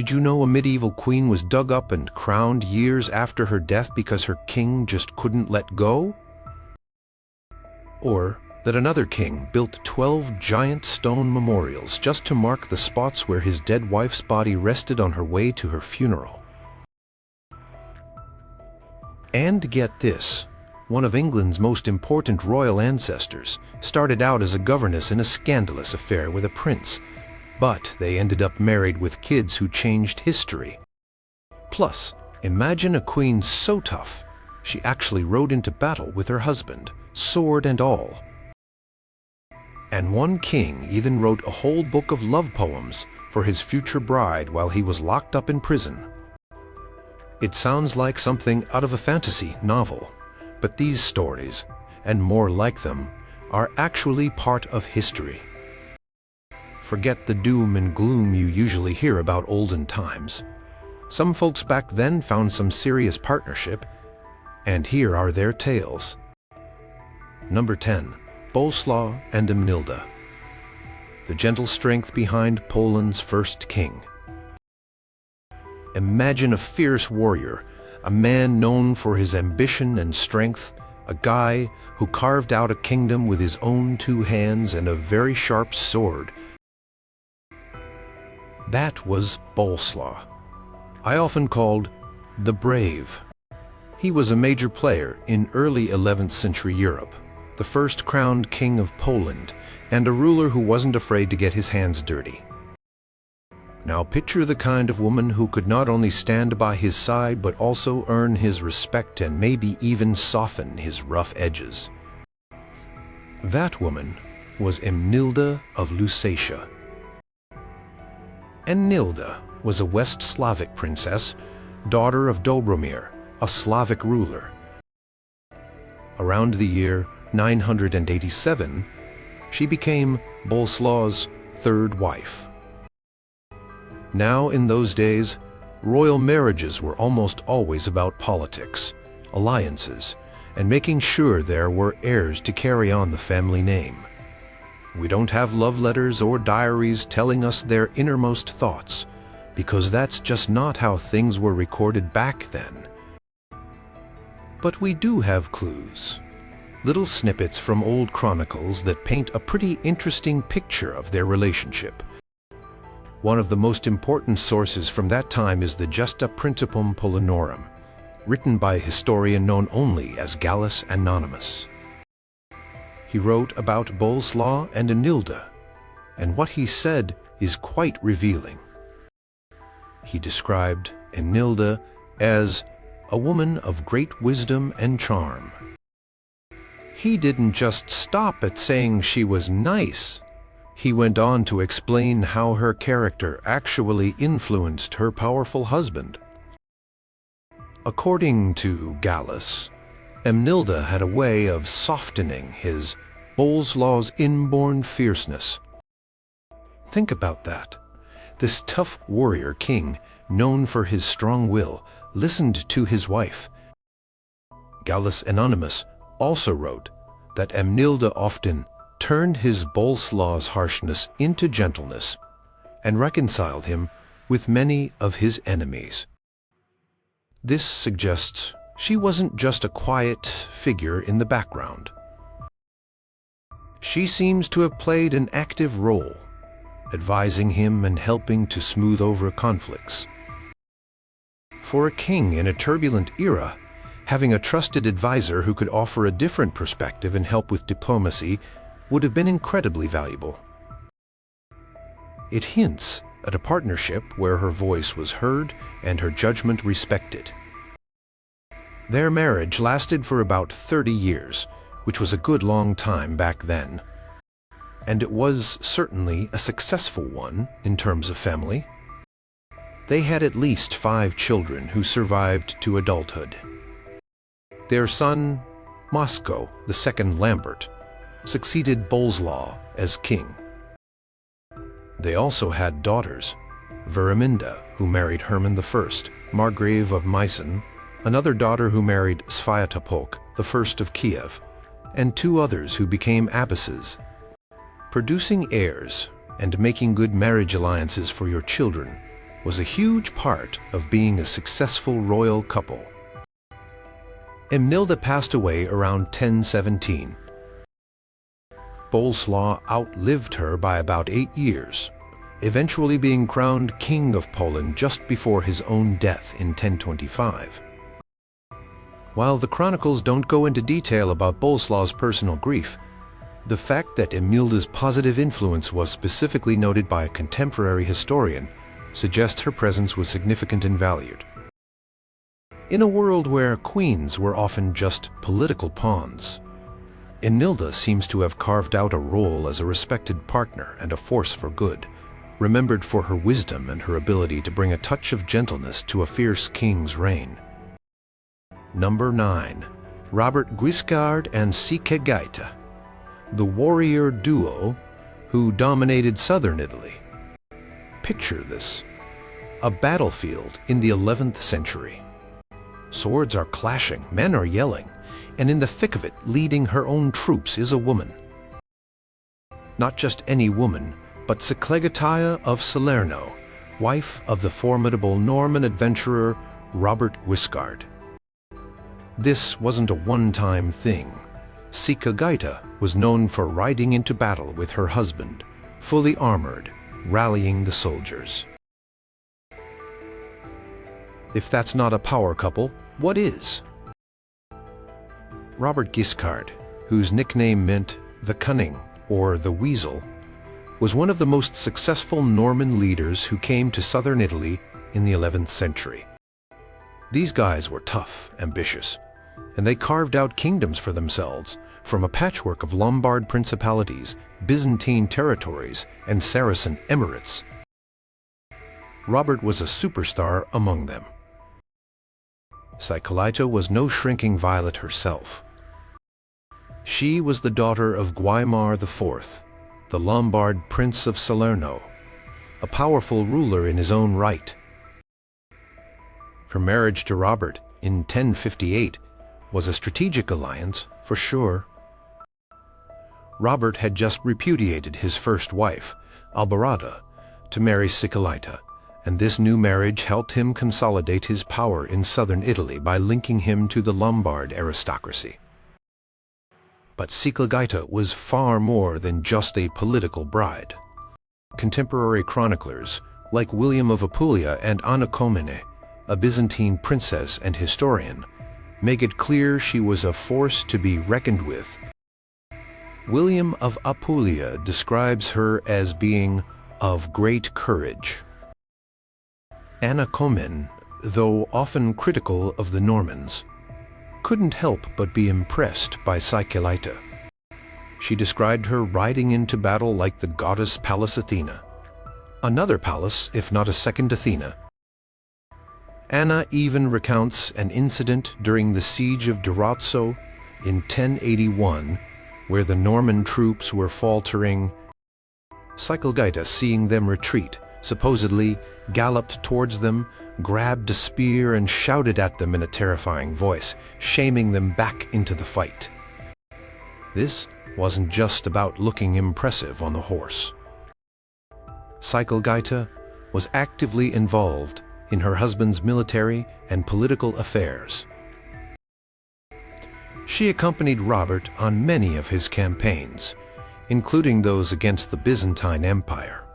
Did you know a medieval queen was dug up and crowned years after her death because her king just couldn't let go? Or that another king built 12 giant stone memorials just to mark the spots where his dead wife's body rested on her way to her funeral. And get this, one of England's most important royal ancestors started out as a governess in a scandalous affair with a prince, but they ended up married with kids who changed history. Plus, imagine a queen so tough, she actually rode into battle with her husband, sword and all. And one king even wrote a whole book of love poems for his future bride while he was locked up in prison. It sounds like something out of a fantasy novel, but these stories, and more like them, are actually part of history. Forget the doom and gloom you usually hear about olden times. Some folks back then found some serious partnership, and here are their tales. Number 10. Boleslaw and Emnilda. The gentle strength behind Poland's first king. Imagine a fierce warrior, a man known for his ambition and strength, a guy who carved out a kingdom with his own 2 hands and a very sharp sword. That was Boleslaw. I often called the Brave. He was a major player in early 11th century Europe, the first crowned king of Poland, and a ruler who wasn't afraid to get his hands dirty. Now picture the kind of woman who could not only stand by his side but also earn his respect and maybe even soften his rough edges. That woman was Emnilda of Lusatia. Emnilda was a West Slavic princess, daughter of Dobromir, a Slavic ruler. Around the year 987, she became Boleslaw's 3rd wife. Now, in those days, royal marriages were almost always about politics, alliances, and making sure there were heirs to carry on the family name. We don't have love letters or diaries telling us their innermost thoughts, because that's just not how things were recorded back then. But we do have clues. Little snippets from old chronicles that paint a pretty interesting picture of their relationship. One of the most important sources from that time is the Gesta Principum Polanorum, written by a historian known only as Gallus Anonymous. He wrote about Boleslaw and Emnilda, and what he said is quite revealing. He described Emnilda as a woman of great wisdom and charm. He didn't just stop at saying she was nice. He went on to explain how her character actually influenced her powerful husband. According to Gallus, Emnilda had a way of softening his, Boleslaw's inborn fierceness. Think about that. This tough warrior king, known for his strong will, listened to his wife. Gallus Anonymous also wrote that Emnilda often turned his Boleslaw's harshness into gentleness and reconciled him with many of his enemies. This suggests she wasn't just a quiet figure in the background. She seems to have played an active role, advising him and helping to smooth over conflicts. For a king in a turbulent era, having a trusted advisor who could offer a different perspective and help with diplomacy would have been incredibly valuable. It hints at a partnership where her voice was heard and her judgment respected. Their marriage lasted for about 30 years, which was a good long time back then. And it was certainly a successful one in terms of family. They had at least 5 children who survived to adulthood. Their son, Moscow II Lambert, succeeded Boleslaw as king. They also had daughters, Veraminda, who married Herman I, Margrave of Meissen, another daughter who married Sviatopolk, the first of Kiev, and 2 others who became abbesses. Producing heirs and making good marriage alliances for your children was a huge part of being a successful royal couple. Emnilda passed away around 1017. Boleslaw outlived her by about 8 years, eventually being crowned King of Poland just before his own death in 1025. While the chronicles don't go into detail about Boleslaw's personal grief, the fact that Emnilda's positive influence was specifically noted by a contemporary historian suggests her presence was significant and valued. In a world where queens were often just political pawns, Emnilda seems to have carved out a role as a respected partner and a force for good, remembered for her wisdom and her ability to bring a touch of gentleness to a fierce king's reign. Number 9. Robert Guiscard and Sikelgaita, the warrior duo who dominated southern Italy. Picture this: a battlefield in the 11th century. Swords are clashing, men are yelling, and in the thick of it, leading her own troops, is a woman. Not just any woman, but Sikelgaita of Salerno, wife of the formidable Norman adventurer Robert Guiscard. This wasn't a one-time thing. Sikelgaita was known for riding into battle with her husband, fully armored, rallying the soldiers. If that's not a power couple, what is? Robert Guiscard, whose nickname meant the Cunning or the Weasel, was one of the most successful Norman leaders who came to southern Italy in the 11th century. These guys were tough, ambitious, and they carved out kingdoms for themselves from a patchwork of Lombard principalities, Byzantine territories, and Saracen emirates. Robert was a superstar among them. Sikelgaita was no shrinking violet herself. She was the daughter of Guaimar IV, the Lombard Prince of Salerno, a powerful ruler in his own right. Her marriage to Robert in 1058 was a strategic alliance, for sure. Robert had just repudiated his first wife, Albarada, to marry Sikelgaita, and this new marriage helped him consolidate his power in southern Italy by linking him to the Lombard aristocracy. But Sikelgaita was far more than just a political bride. Contemporary chroniclers, like William of Apulia and Anna Komnene, a Byzantine princess and historian, make it clear she was a force to be reckoned with. William of Apulia describes her as being of great courage. Anna Komnene, though often critical of the Normans, couldn't help but be impressed by Sikelgaita. She described her riding into battle like the goddess Pallas Athena. Another Pallas, if not a second Athena. Anna even recounts an incident during the siege of Durazzo in 1081, where the Norman troops were faltering. Sikelgaita, seeing them retreat, supposedly galloped towards them, grabbed a spear and shouted at them in a terrifying voice, shaming them back into the fight. This wasn't just about looking impressive on the horse. Sikelgaita was actively involved in her husband's military and political affairs. She accompanied Robert on many of his campaigns, including those against the Byzantine Empire.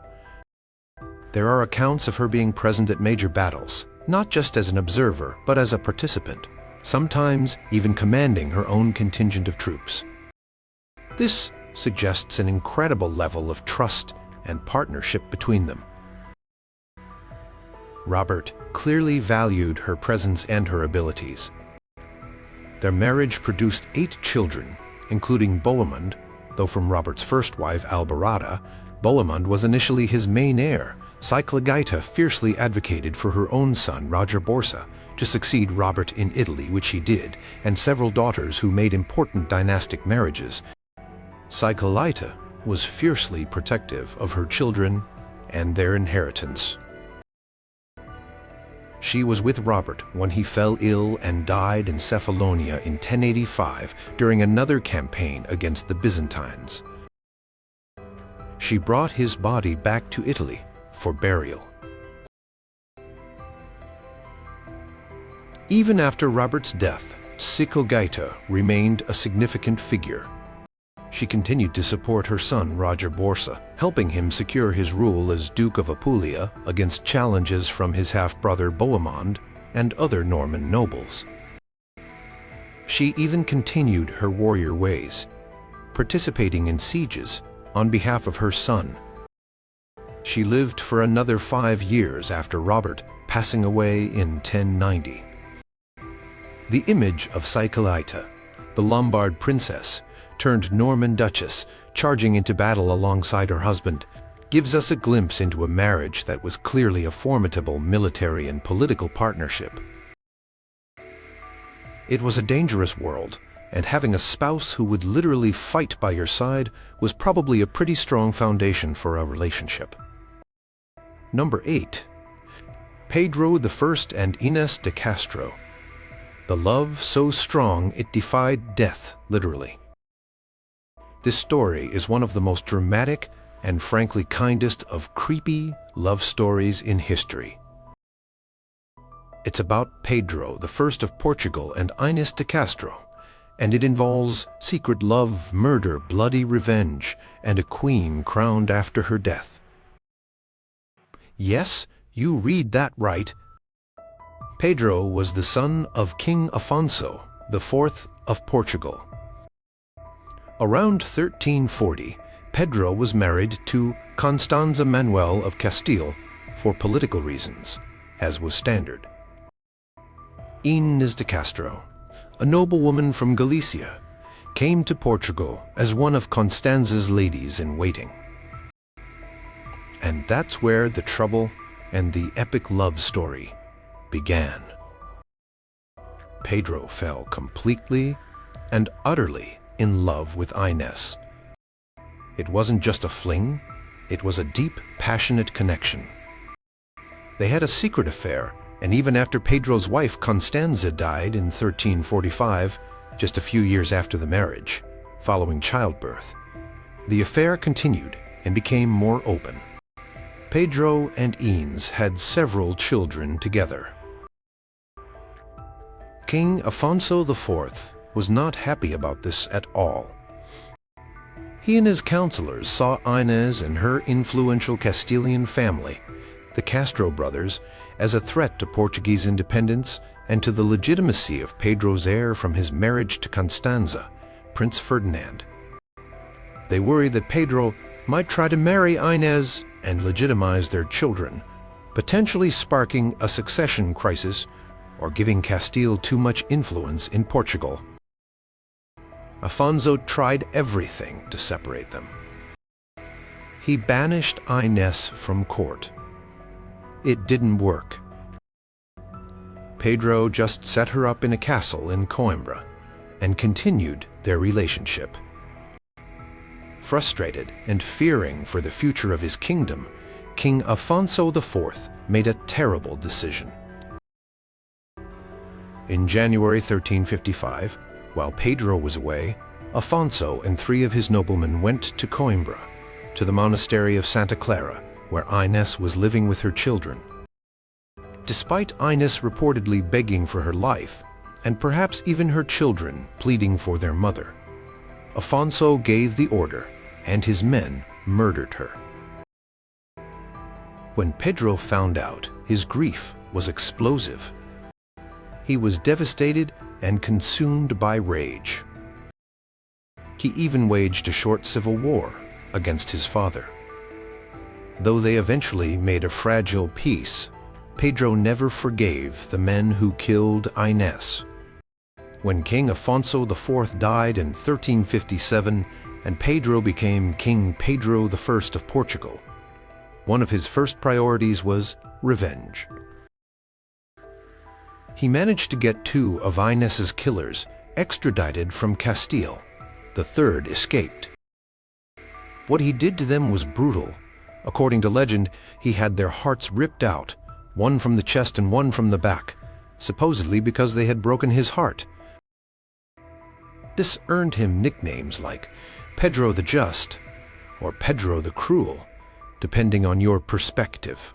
There are accounts of her being present at major battles, not just as an observer, but as a participant, sometimes even commanding her own contingent of troops. This suggests an incredible level of trust and partnership between them. Robert clearly valued her presence and her abilities. Their marriage produced 8 children, including Bohemond, though from Robert's first wife, Albarada. Bohemond was initially his main heir. Sikelgaita fiercely advocated for her own son, Roger Borsa, to succeed Robert in Italy, which he did, and several daughters who made important dynastic marriages. Sikelgaita was fiercely protective of her children and their inheritance. She was with Robert when he fell ill and died in Cephalonia in 1085 during another campaign against the Byzantines. She brought his body back to Italy for burial. Even after Robert's death, Sikelgaita remained a significant figure. She continued to support her son Roger Borsa, helping him secure his rule as Duke of Apulia against challenges from his half-brother Bohemond and other Norman nobles. She even continued her warrior ways, participating in sieges on behalf of her son. She lived for another 5 years after Robert, passing away in 1090. The image of Sikelgaita, the Lombard princess, turned Norman duchess, charging into battle alongside her husband, gives us a glimpse into a marriage that was clearly a formidable military and political partnership. It was a dangerous world, and having a spouse who would literally fight by your side was probably a pretty strong foundation for a relationship. Number 8. Pedro I and Ines de Castro. The love so strong it defied death, literally. This story is one of the most dramatic and frankly kindest of creepy love stories in history. It's about Pedro I of Portugal and Ines de Castro, and it involves secret love, murder, bloody revenge, and a queen crowned after her death. Yes, you read that right. Pedro was the son of King Afonso IV of Portugal. Around 1340, Pedro was married to Constanza Manuel of Castile for political reasons, as was standard. Ines de Castro, a noblewoman from Galicia, came to Portugal as one of Constanza's ladies-in-waiting. And that's where the trouble and the epic love story began. Pedro fell completely and utterly in love with Ines. It wasn't just a fling, it was a deep, passionate connection. They had a secret affair, and even after Pedro's wife Constanza died in 1345, just a few years after the marriage, following childbirth, the affair continued and became more open. Pedro and Ines had several children together. King Afonso IV was not happy about this at all. He and his counselors saw Ines and her influential Castilian family, the Castro brothers, as a threat to Portuguese independence and to the legitimacy of Pedro's heir from his marriage to Constanza, Prince Ferdinand. They worried that Pedro might try to marry Ines and legitimize their children, potentially sparking a succession crisis or giving Castile too much influence in Portugal. Afonso tried everything to separate them. He banished Ines from court. It didn't work. Pedro just set her up in a castle in Coimbra and continued their relationship. Frustrated and fearing for the future of his kingdom, King Afonso IV made a terrible decision. In January 1355, while Pedro was away, Afonso and 3 of his noblemen went to Coimbra, to the monastery of Santa Clara, where Ines was living with her children. Despite Ines reportedly begging for her life, and perhaps even her children pleading for their mother, Afonso gave the order, and his men murdered her. When Pedro found out, his grief was explosive. He was devastated and consumed by rage. He even waged a short civil war against his father. Though they eventually made a fragile peace, Pedro never forgave the men who killed Ines. When King Afonso IV died in 1357 and Pedro became King Pedro I of Portugal, one of his first priorities was revenge. He managed to get 2 of Ines's killers extradited from Castile. The 3rd escaped. What he did to them was brutal. According to legend, he had their hearts ripped out, one from the chest and one from the back, supposedly because they had broken his heart. This earned him nicknames like Pedro the Just or Pedro the Cruel, depending on your perspective.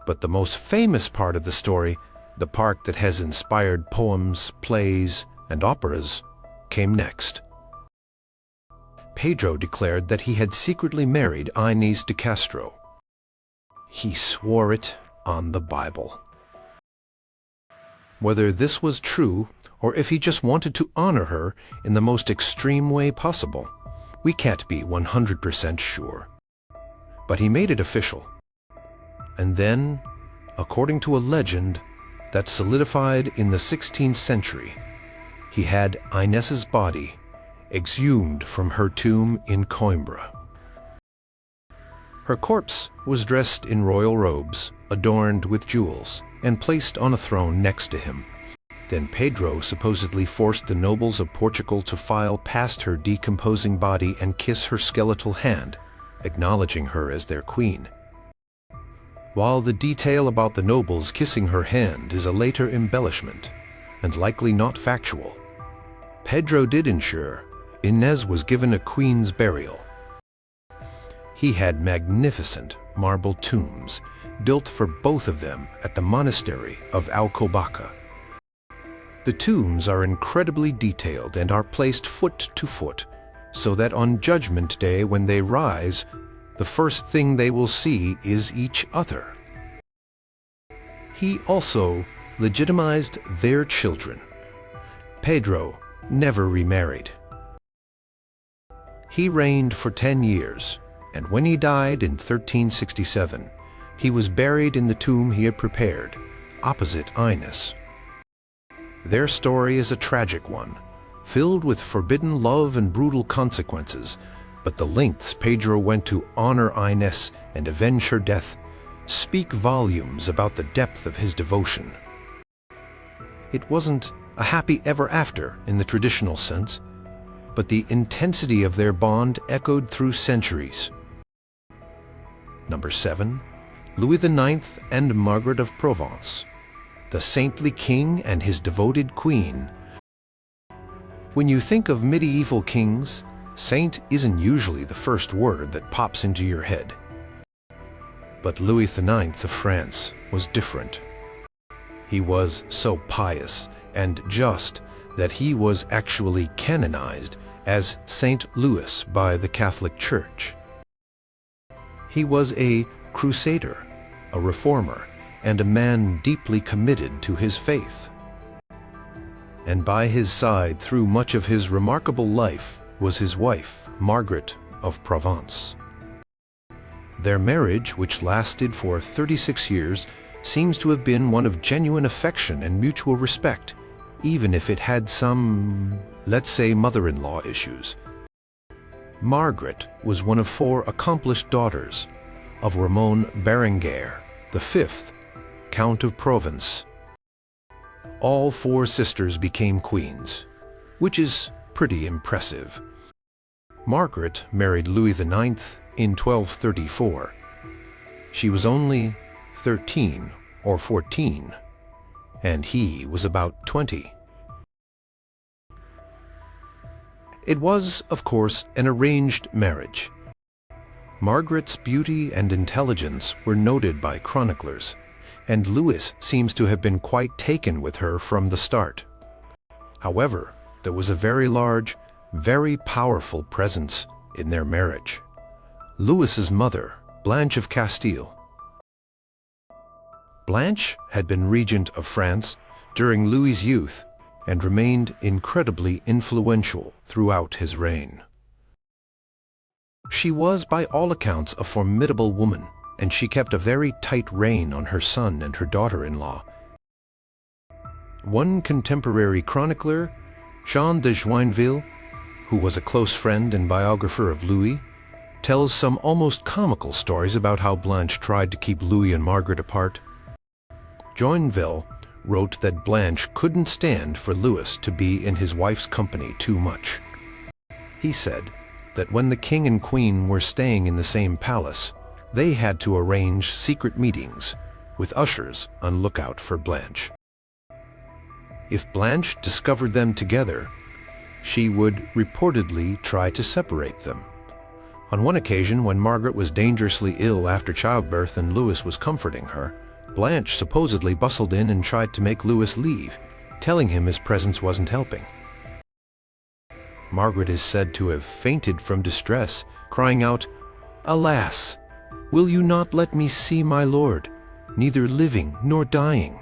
But the most famous part of the story the park that has inspired poems, plays, and operas, came next. Pedro declared that he had secretly married Ines de Castro. He swore it on the Bible. Whether this was true, or if he just wanted to honor her in the most extreme way possible, we can't be 100% sure. But he made it official. And then, according to a legend that solidified in the 16th century, he had Ines's body exhumed from her tomb in Coimbra. Her corpse was dressed in royal robes, adorned with jewels, and placed on a throne next to him. Then Pedro supposedly forced the nobles of Portugal to file past her decomposing body and kiss her skeletal hand, acknowledging her as their queen. While the detail about the nobles kissing her hand is a later embellishment, and likely not factual, Pedro did ensure Ines was given a queen's burial. He had magnificent marble tombs built for both of them at the monastery of Alcobaça. The tombs are incredibly detailed and are placed foot to foot, so that on Judgment Day when they rise, the first thing they will see is each other. He also legitimized their children. Pedro never remarried. He reigned for 10 years, and when he died in 1367, he was buried in the tomb he had prepared, opposite Ines. Their story is a tragic one, filled with forbidden love and brutal consequences, but the lengths Pedro went to honor Ines and avenge her death speak volumes about the depth of his devotion. It wasn't a happy ever after in the traditional sense, but the intensity of their bond echoed through centuries. Number 7. Louis IX and Margaret of Provence, the saintly king and his devoted queen. When you think of medieval kings, saint isn't usually the first word that pops into your head. But Louis IX of France was different. He was so pious and just that he was actually canonized as Saint Louis by the Catholic Church. He was a crusader, a reformer, and a man deeply committed to his faith. And by his side through much of his remarkable life was his wife, Margaret of Provence. Their marriage, which lasted for 36 years, seems to have been one of genuine affection and mutual respect, even if it had some, let's say, mother-in-law issues. Margaret was one of 4 accomplished daughters of Ramon Berenguer, the 5th Count of Provence. All 4 sisters became queens, which is pretty impressive. Margaret married Louis IX in 1234. She was only 13 or 14, and he was about 20. It was, of course, an arranged marriage. Margaret's beauty and intelligence were noted by chroniclers, and Louis seems to have been quite taken with her from the start. However, there was a very large, very powerful presence in their marriage: Louis's mother, Blanche of Castile. Blanche had been regent of France during Louis's youth and remained incredibly influential throughout his reign. She was, by all accounts, a formidable woman, and she kept a very tight rein on her son and her daughter-in-law. One contemporary chronicler, Jean de Joinville, who was a close friend and biographer of Louis, tells some almost comical stories about how Blanche tried to keep Louis and Margaret apart. Joinville wrote that Blanche couldn't stand for Louis to be in his wife's company too much. He said that when the king and queen were staying in the same palace, they had to arrange secret meetings with ushers on lookout for Blanche. If Blanche discovered them together, she would reportedly try to separate them. On one occasion, when Margaret was dangerously ill after childbirth and Louis was comforting her, Blanche supposedly bustled in and tried to make Louis leave, telling him his presence wasn't helping. Margaret is said to have fainted from distress, crying out, "Alas, will you not let me see my lord, neither living nor dying?"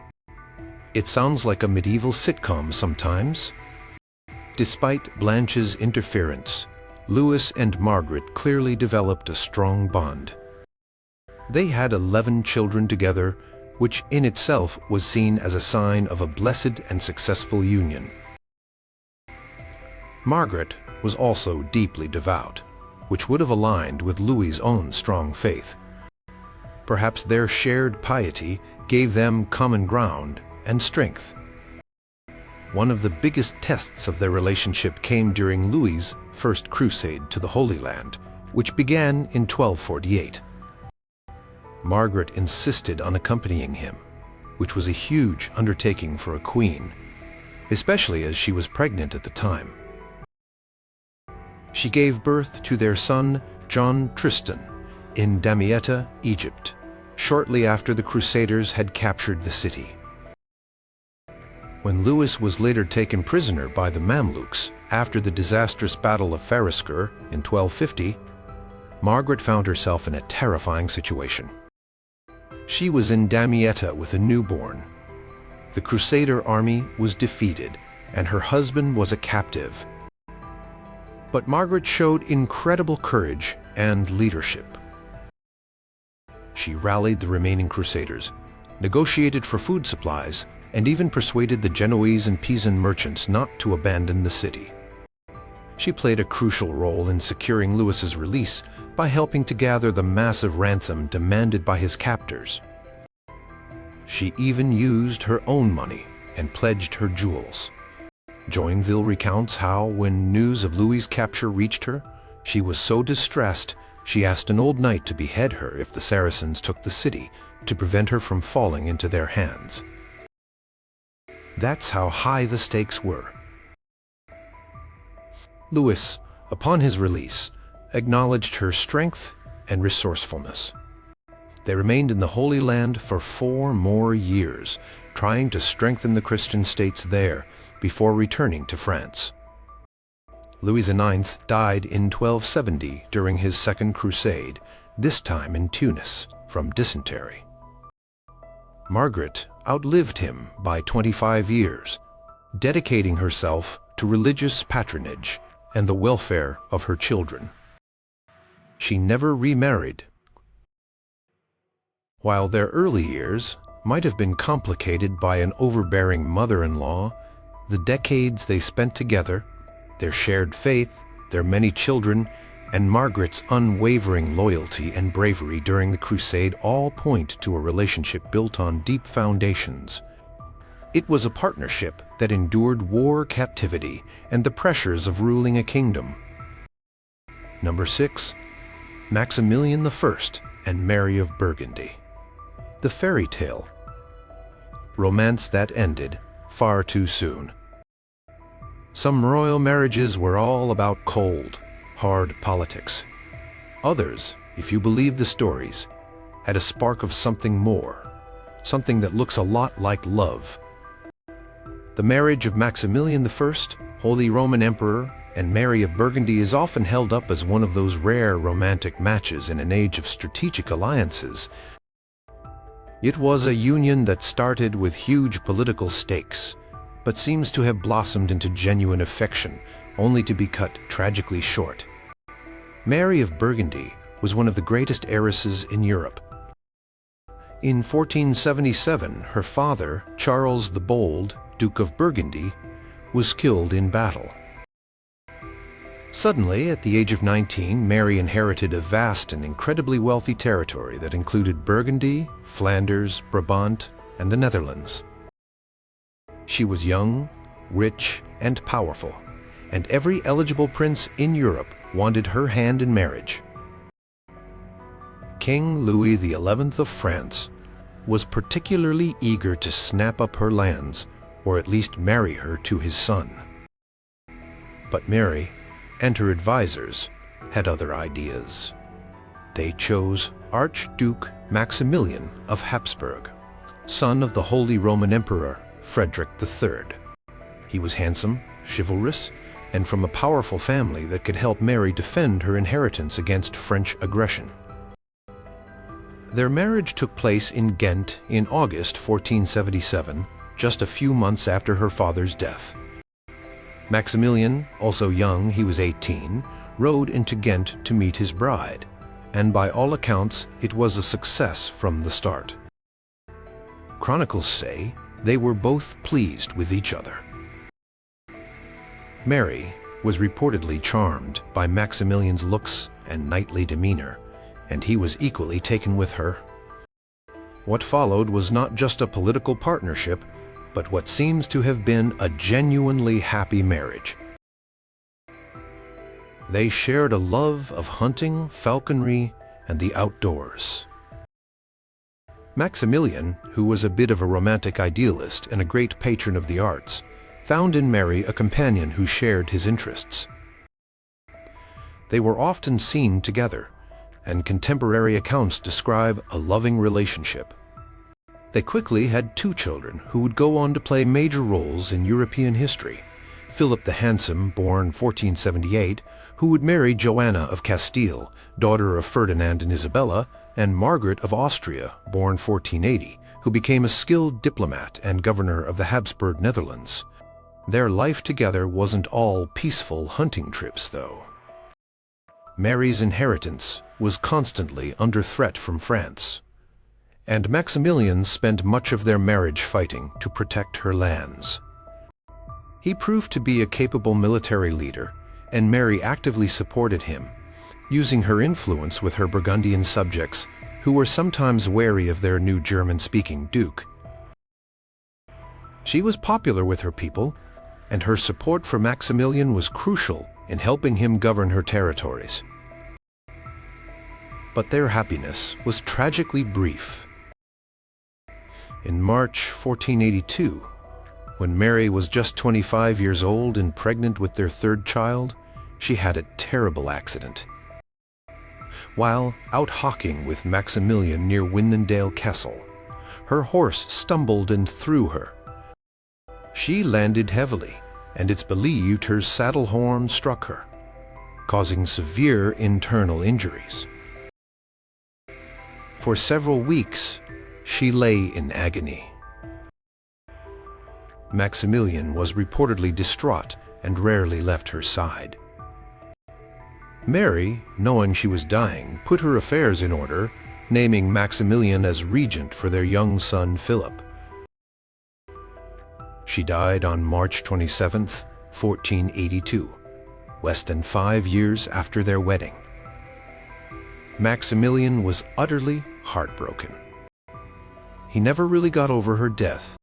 It sounds like a medieval sitcom sometimes. Despite Blanche's interference, Louis and Margaret clearly developed a strong bond. They had 11 children together, which in itself was seen as a sign of a blessed and successful union. Margaret was also deeply devout, which would have aligned with Louis's own strong faith. Perhaps their shared piety gave them common ground and strength. One of the biggest tests of their relationship came during Louis's first crusade to the Holy Land, which began in 1248. Margaret insisted on accompanying him, which was a huge undertaking for a queen, especially as she was pregnant at the time. She gave birth to their son, John Tristan, in Damietta, Egypt, shortly after the Crusaders had captured the city. When Louis was later taken prisoner by the Mamluks after the disastrous Battle of Farisker in 1250, Margaret found herself in a terrifying situation. She was in Damietta with a newborn. The Crusader army was defeated, and her husband was a captive. But Margaret showed incredible courage and leadership. She rallied the remaining Crusaders, negotiated for food supplies, and even persuaded the Genoese and Pisan merchants not to abandon the city. She played a crucial role in securing Louis's release by helping to gather the massive ransom demanded by his captors. She even used her own money and pledged her jewels. Joinville recounts how, when news of Louis's capture reached her, she was so distressed she asked an old knight to behead her if the Saracens took the city, to prevent her from falling into their hands. That's how high the stakes were. Louis, upon his release, acknowledged her strength and resourcefulness. They remained in the Holy Land for 4 more years, trying to strengthen the Christian states there before returning to France. Louis IX died in 1270 during his Second Crusade, this time in Tunis, from dysentery. Margaret outlived him by 25 years, dedicating herself to religious patronage and the welfare of her children. She never remarried. While their early years might have been complicated by an overbearing mother-in-law, the decades they spent together, their shared faith, their many children, and Margaret's unwavering loyalty and bravery during the crusade all point to a relationship built on deep foundations. It was a partnership that endured war, captivity, and the pressures of ruling a kingdom. Number 6. Maximilian I and Mary of Burgundy. The fairy tale. Romance that ended far too soon. Some royal marriages were all about cold, hard politics. Others, if you believe the stories, had a spark of something more, something that looks a lot like love. The marriage of Maximilian I, Holy Roman Emperor, and Mary of Burgundy is often held up as one of those rare romantic matches in an age of strategic alliances. It was a union that started with huge political stakes, but seems to have blossomed into genuine affection, only to be cut tragically short. Mary of Burgundy was one of the greatest heiresses in Europe. In 1477, her father, Charles the Bold, Duke of Burgundy, was killed in battle. Suddenly, at the age of 19, Mary inherited a vast and incredibly wealthy territory that included Burgundy, Flanders, Brabant, and the Netherlands. She was young, rich, and powerful, and every eligible prince in Europe wanted her hand in marriage. King Louis XI of France was particularly eager to snap up her lands, or at least marry her to his son. But Mary and her advisors had other ideas. They chose Archduke Maximilian of Habsburg, son of the Holy Roman Emperor Frederick III. He was handsome, chivalrous, and from a powerful family that could help Mary defend her inheritance against French aggression. Their marriage took place in Ghent in August 1477, just a few months after her father's death. Maximilian, also young, he was 18, rode into Ghent to meet his bride, and by all accounts it was a success from the start. Chronicles say they were both pleased with each other. Mary was reportedly charmed by Maximilian's looks and knightly demeanor, and he was equally taken with her. What followed was not just a political partnership, but what seems to have been a genuinely happy marriage. They shared a love of hunting, falconry, and the outdoors. Maximilian, who was a bit of a romantic idealist and a great patron of the arts, found in Mary a companion who shared his interests. They were often seen together, and contemporary accounts describe a loving relationship. They quickly had 2 children who would go on to play major roles in European history. Philip the Handsome, born 1478, who would marry Joanna of Castile, daughter of Ferdinand and Isabella, and Margaret of Austria, born 1480, who became a skilled diplomat and governor of the Habsburg Netherlands. Their life together wasn't all peaceful hunting trips, though. Mary's inheritance was constantly under threat from France, and Maximilian spent much of their marriage fighting to protect her lands. He proved to be a capable military leader, and Mary actively supported him, using her influence with her Burgundian subjects, who were sometimes wary of their new German-speaking duke. She was popular with her people, and her support for Maximilian was crucial in helping him govern her territories. But their happiness was tragically brief. In March 1482, when Mary was just 25 years old and pregnant with their 3rd child, she had a terrible accident. While out hawking with Maximilian near Wynendael Castle, her horse stumbled and threw her. She landed heavily, and it's believed her saddle horn struck her, causing severe internal injuries. For several weeks, she lay in agony. Maximilian was reportedly distraught and rarely left her side. Mary, knowing she was dying, put her affairs in order, naming Maximilian as regent for their young son Philip. She died on March 27, 1482, less than 5 years after their wedding. Maximilian was utterly heartbroken. He never really got over her death,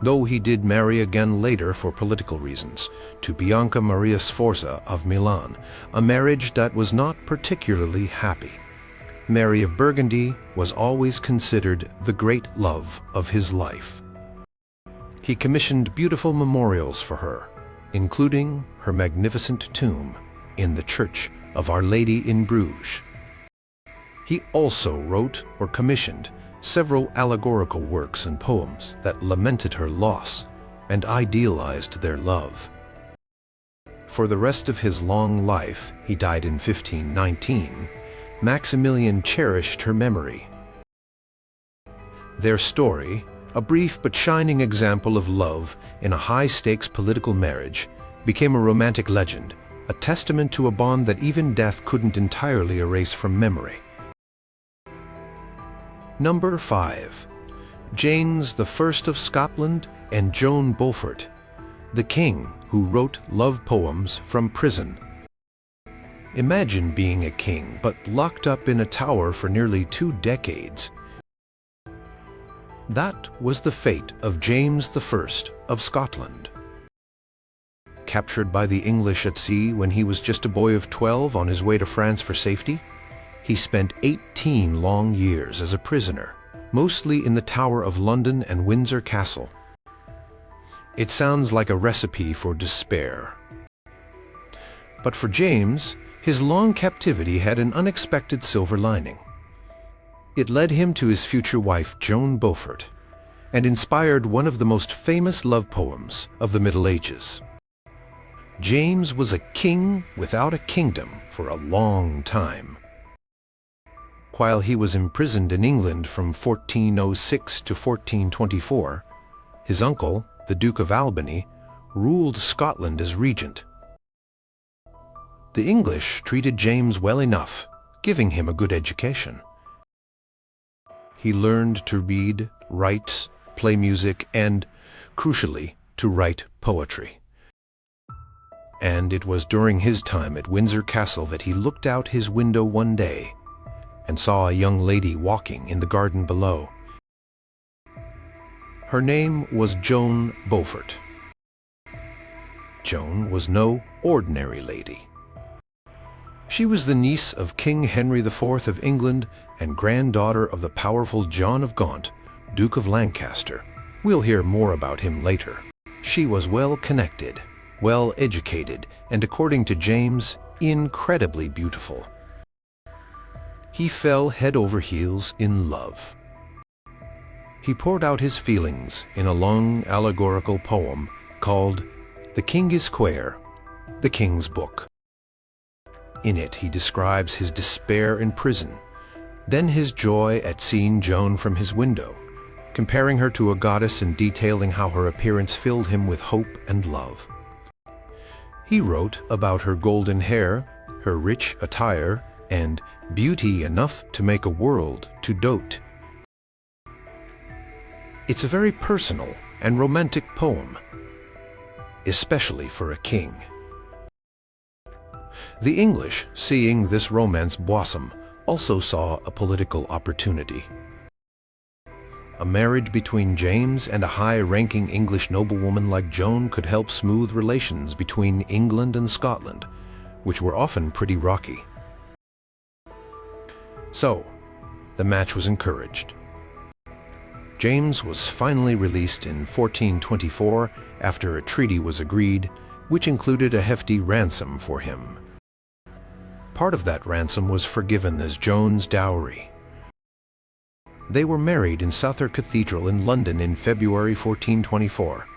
though he did marry again later for political reasons, to Bianca Maria Sforza of Milan, a marriage that was not particularly happy. Mary of Burgundy was always considered the great love of his life. He commissioned beautiful memorials for her, including her magnificent tomb in the Church of Our Lady in Bruges. He also wrote or commissioned several allegorical works and poems that lamented her loss and idealized their love. For the rest of his long life, he died in 1519, Maximilian cherished her memory. Their story, a brief but shining example of love in a high-stakes political marriage, became a romantic legend, a testament to a bond that even death couldn't entirely erase from memory. Number 5. James I of Scotland and Joan Beaufort, the king who wrote love poems from prison. Imagine being a king but locked up in a tower for nearly 2 decades. That was the fate of James I of Scotland. Captured by the English at sea when he was just a boy of 12 on his way to France for safety, he spent 18 long years as a prisoner, mostly in the Tower of London and Windsor Castle. It sounds like a recipe for despair. But for James, his long captivity had an unexpected silver lining. It led him to his future wife, Joan Beaufort. and inspired one of the most famous love poems of the Middle Ages. James was a king without a kingdom for a long time. While he was imprisoned in England from 1406 to 1424, his uncle, the Duke of Albany, ruled Scotland as regent. The English treated James well enough, giving him a good education. He learned to read, write, play music, and, crucially, to write poetry. And it was during his time at Windsor Castle that he looked out his window one day and saw a young lady walking in the garden below. Her name was Joan Beaufort. Joan was no ordinary lady. She was the niece of King Henry IV of England and granddaughter of the powerful John of Gaunt, Duke of Lancaster. We'll hear more about him later. She was well-connected, well-educated, and according to James, incredibly beautiful. He fell head over heels in love. He poured out his feelings in a long allegorical poem called The King is Quare, the King's Book. In it he describes his despair in prison, then his joy at seeing Joan from his window, comparing her to a goddess and detailing how her appearance filled him with hope and love. He wrote about her golden hair, her rich attire, and beauty enough to make a world to dote. It's a very personal and romantic poem, especially for a king. The English, seeing this romance blossom, also saw a political opportunity. A marriage between James and a high-ranking English noblewoman like Joan could help smooth relations between England and Scotland, which were often pretty rocky. So, the match was encouraged. James was finally released in 1424 after a treaty was agreed, which included a hefty ransom for him. Part of that ransom was forgiven as Joan's dowry. They were married in Southwark Cathedral in London in February 1424,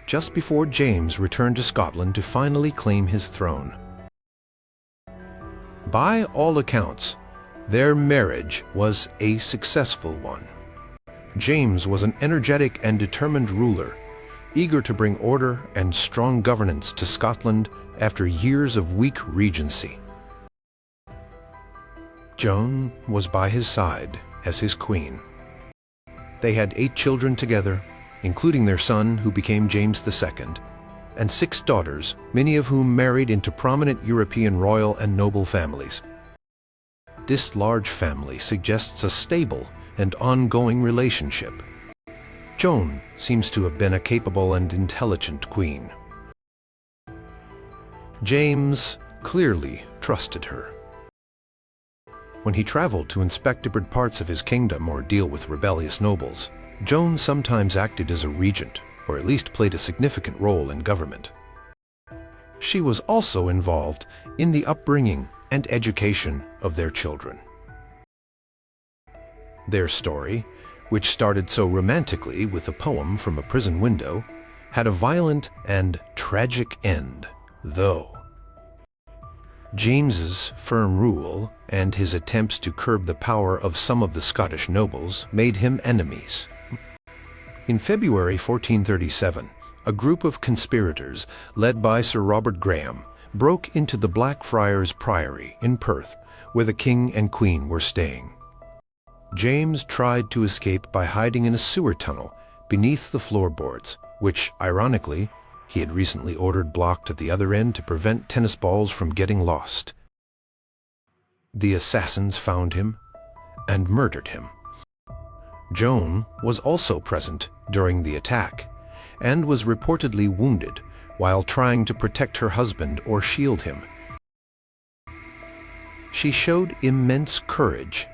just before James returned to Scotland to finally claim his throne. By all accounts, their marriage was a successful one. James was an energetic and determined ruler, eager to bring order and strong governance to Scotland after years of weak regency. Joan was by his side as his queen. They had 8 children together, including their son, who became James II, and 6 daughters, many of whom married into prominent European royal and noble families. This large family suggests a stable and ongoing relationship. Joan seems to have been a capable and intelligent queen. James clearly trusted her. When he traveled to inspect different parts of his kingdom or deal with rebellious nobles, Joan sometimes acted as a regent, or at least played a significant role in government. She was also involved in the upbringing and education of their children. Their story, which started so romantically with a poem from a prison window, had a violent and tragic end, though. James's firm rule and his attempts to curb the power of some of the Scottish nobles made him enemies. In February 1437, a group of conspirators, led by Sir Robert Graham, broke into the Blackfriars Priory in Perth, where the king and queen were staying. James tried to escape by hiding in a sewer tunnel beneath the floorboards, which, ironically, he had recently ordered blocked at the other end to prevent tennis balls from getting lost. The assassins found him and murdered him. Joan was also present during the attack and was reportedly wounded while trying to protect her husband or shield him. She showed immense courage.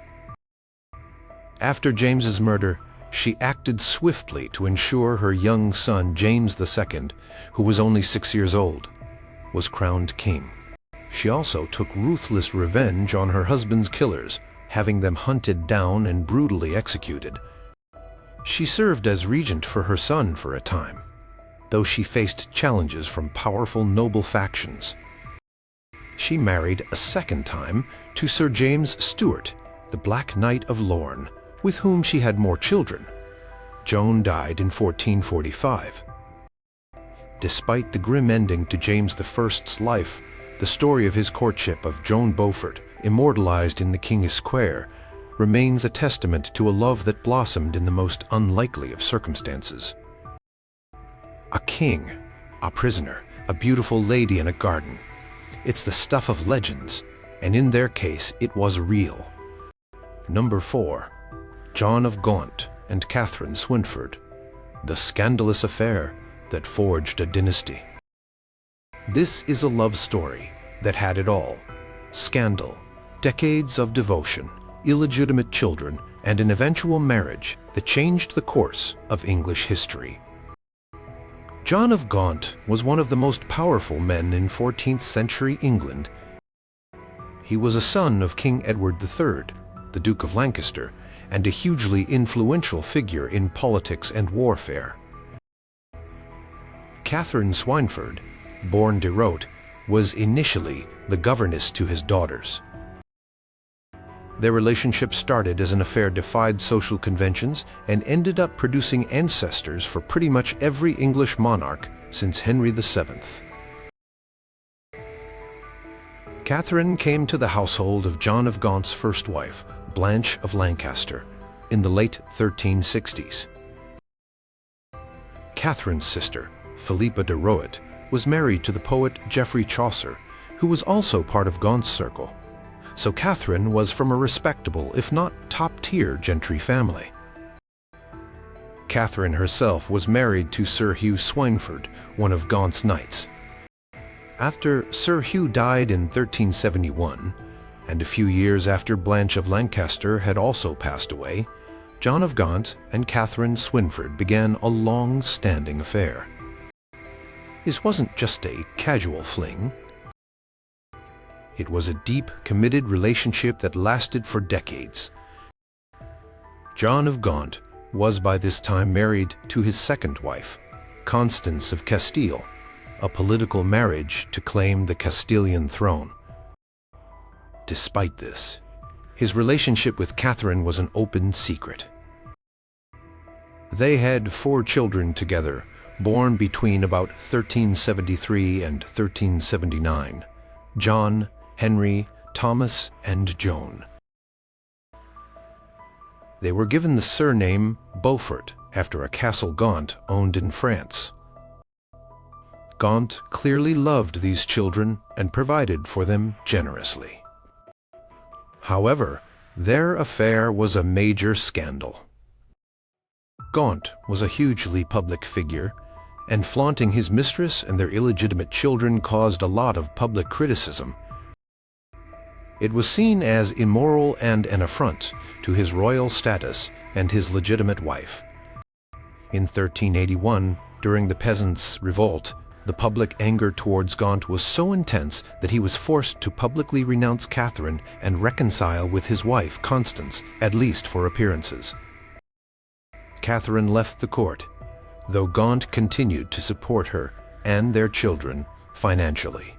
After James's murder, she acted swiftly to ensure her young son, James II, who was only 6 years old, was crowned king. She also took ruthless revenge on her husband's killers, having them hunted down and brutally executed. She served as regent for her son for a time, though she faced challenges from powerful noble factions. She married a second time to Sir James Stuart, the Black Knight of Lorne, with whom she had more children. Joan died in 1445. Despite the grim ending to James I's life, the story of his courtship of Joan Beaufort, immortalized in the King's Square, remains a testament to a love that blossomed in the most unlikely of circumstances. A king, a prisoner, a beautiful lady in a garden. It's the stuff of legends, and in their case it was real. Number 4. John of Gaunt and Katherine Swynford, the scandalous affair that forged a dynasty. This is a love story that had it all: scandal, decades of devotion, illegitimate children, and an eventual marriage that changed the course of English history. John of Gaunt was one of the most powerful men in 14th century England. He was a son of King Edward III, the Duke of Lancaster, and a hugely influential figure in politics and warfare. Katherine Swynford, born de Rote, was initially the governess to his daughters. Their relationship started as an affair defied social conventions and ended up producing ancestors for pretty much every English monarch since Henry VII. Katherine came to the household of John of Gaunt's first wife, Blanche of Lancaster, in the late 1360s. Katherine's sister, Philippa de Roet, was married to the poet Geoffrey Chaucer, who was also part of Gaunt's circle. So Katherine was from a respectable, if not top-tier, gentry family. Katherine herself was married to Sir Hugh Swynford, one of Gaunt's knights. After Sir Hugh died in 1371, and a few years after Blanche of Lancaster had also passed away, John of Gaunt and Katherine Swynford began a long-standing affair. This wasn't just a casual fling. It was a deep, committed relationship that lasted for decades. John of Gaunt was by this time married to his second wife, Constance of Castile, a political marriage to claim the Castilian throne. Despite this, his relationship with Katherine was an open secret. They had 4 children together, born between about 1373 and 1379, John, Henry, Thomas, and Joan. They were given the surname Beaufort after a castle Gaunt owned in France. Gaunt clearly loved these children and provided for them generously. However, their affair was a major scandal. Gaunt was a hugely public figure, and flaunting his mistress and their illegitimate children caused a lot of public criticism. It was seen as immoral and an affront to his royal status and his legitimate wife. In 1381, during the Peasants' Revolt, the public anger towards Gaunt was so intense that he was forced to publicly renounce Katherine and reconcile with his wife Constance, at least for appearances. Katherine left the court, though Gaunt continued to support her and their children financially.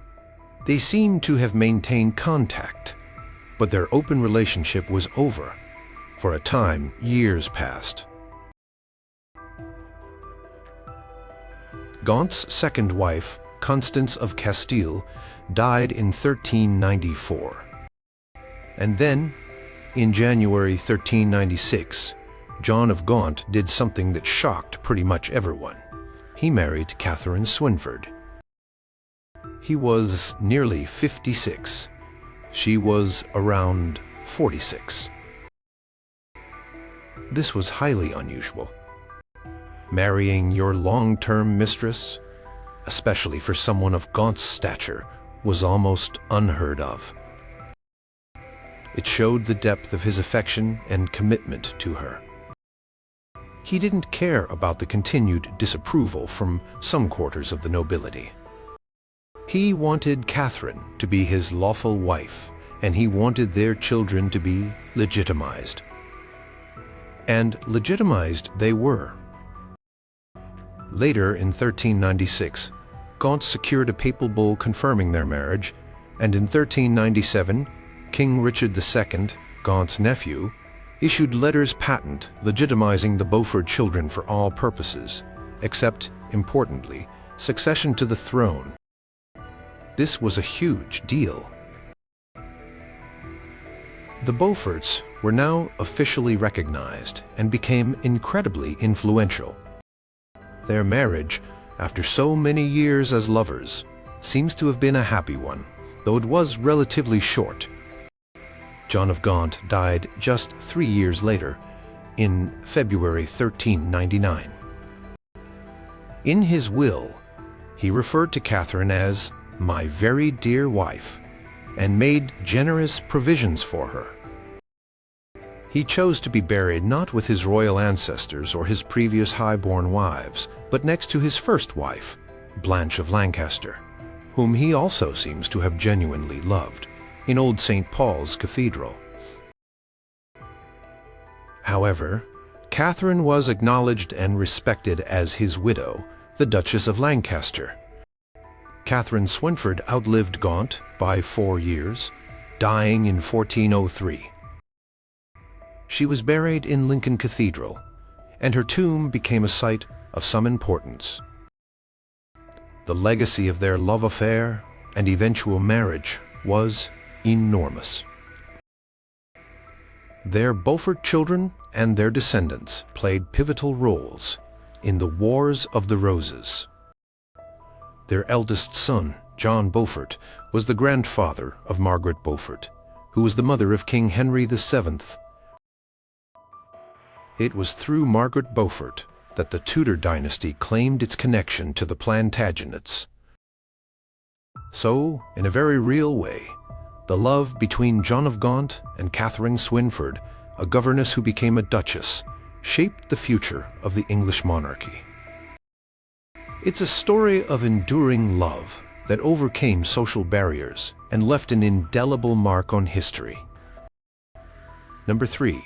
They seem to have maintained contact, but their open relationship was over. For a time, years passed. Gaunt's second wife, Constance of Castile, died in 1394. And then, in January 1396, John of Gaunt did something that shocked pretty much everyone. He married Katherine Swynford. He was nearly 56. She was around 46. This was highly unusual. Marrying your long-term mistress, especially for someone of Gaunt's stature, was almost unheard of. It showed the depth of his affection and commitment to her. He didn't care about the continued disapproval from some quarters of the nobility. He wanted Katherine to be his lawful wife, and he wanted their children to be legitimized. and legitimized they were. Later, in 1396, Gaunt secured a papal bull confirming their marriage, and in 1397, King Richard II, Gaunt's nephew, issued letters patent legitimizing the Beaufort children for all purposes, except, importantly, succession to the throne. This was a huge deal. The Beauforts were now officially recognized and became incredibly influential. Their marriage, after so many years as lovers, seems to have been a happy one, though it was relatively short. John of Gaunt died just 3 years later, in February 1399. In his will, he referred to Katherine as "my very dear wife," and made generous provisions for her. He chose to be buried not with his royal ancestors or his previous high-born wives, but next to his first wife, Blanche of Lancaster, whom he also seems to have genuinely loved, in Old St. Paul's Cathedral. However, Katherine was acknowledged and respected as his widow, the Duchess of Lancaster. Katherine Swynford outlived Gaunt by 4 years, dying in 1403. She was buried in Lincoln Cathedral, and her tomb became a site of some importance. The legacy of their love affair and eventual marriage was enormous. Their Beaufort children and their descendants played pivotal roles in the Wars of the Roses. Their eldest son, John Beaufort, was the grandfather of Margaret Beaufort, who was the mother of King Henry VII. It was through Margaret Beaufort that the Tudor dynasty claimed its connection to the Plantagenets. So, in a very real way, the love between John of Gaunt and Katherine Swynford, a governess who became a duchess, shaped the future of the English monarchy. It's a story of enduring love that overcame social barriers and left an indelible mark on history. Number 3.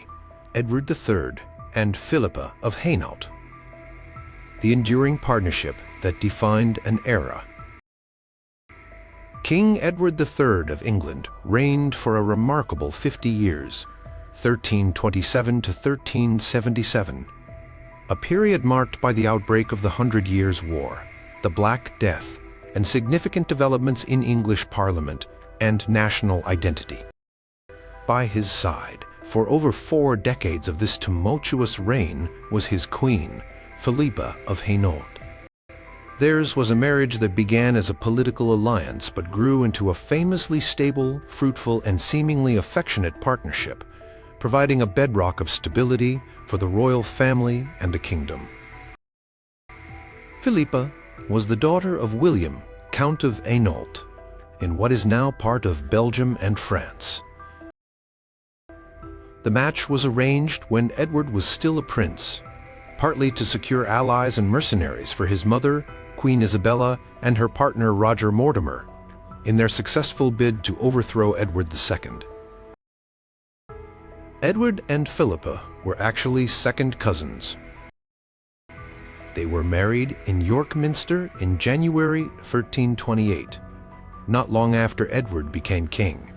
Edward III and Philippa of Hainault. The enduring partnership that defined an era. King Edward III of England reigned for a remarkable 50 years, 1327 to 1377, a period marked by the outbreak of the 100 Years' War, the Black Death, and significant developments in English Parliament and national identity. By his side, for over 4 decades of this tumultuous reign, was his queen, Philippa of Hainault. Theirs was a marriage that began as a political alliance but grew into a famously stable, fruitful, and seemingly affectionate partnership, providing a bedrock of stability for the royal family and the kingdom. Philippa was the daughter of William, Count of Hainault, in what is now part of Belgium and France. The match was arranged when Edward was still a prince, partly to secure allies and mercenaries for his mother, Queen Isabella, and her partner Roger Mortimer, in their successful bid to overthrow Edward II. Edward and Philippa were actually second cousins. They were married in York Minster in January 1328, not long after Edward became king.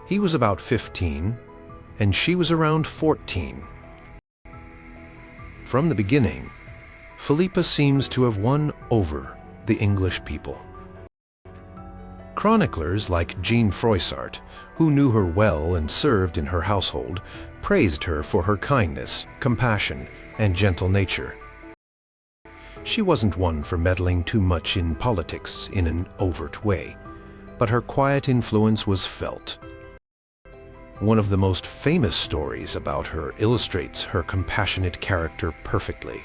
He was about 15, and she was around 14. From the beginning, Philippa seems to have won over the English people. Chroniclers like Jean Froissart, who knew her well and served in her household, praised her for her kindness, compassion, and gentle nature. She wasn't one for meddling too much in politics in an overt way, but her quiet influence was felt. One of the most famous stories about her illustrates her compassionate character perfectly.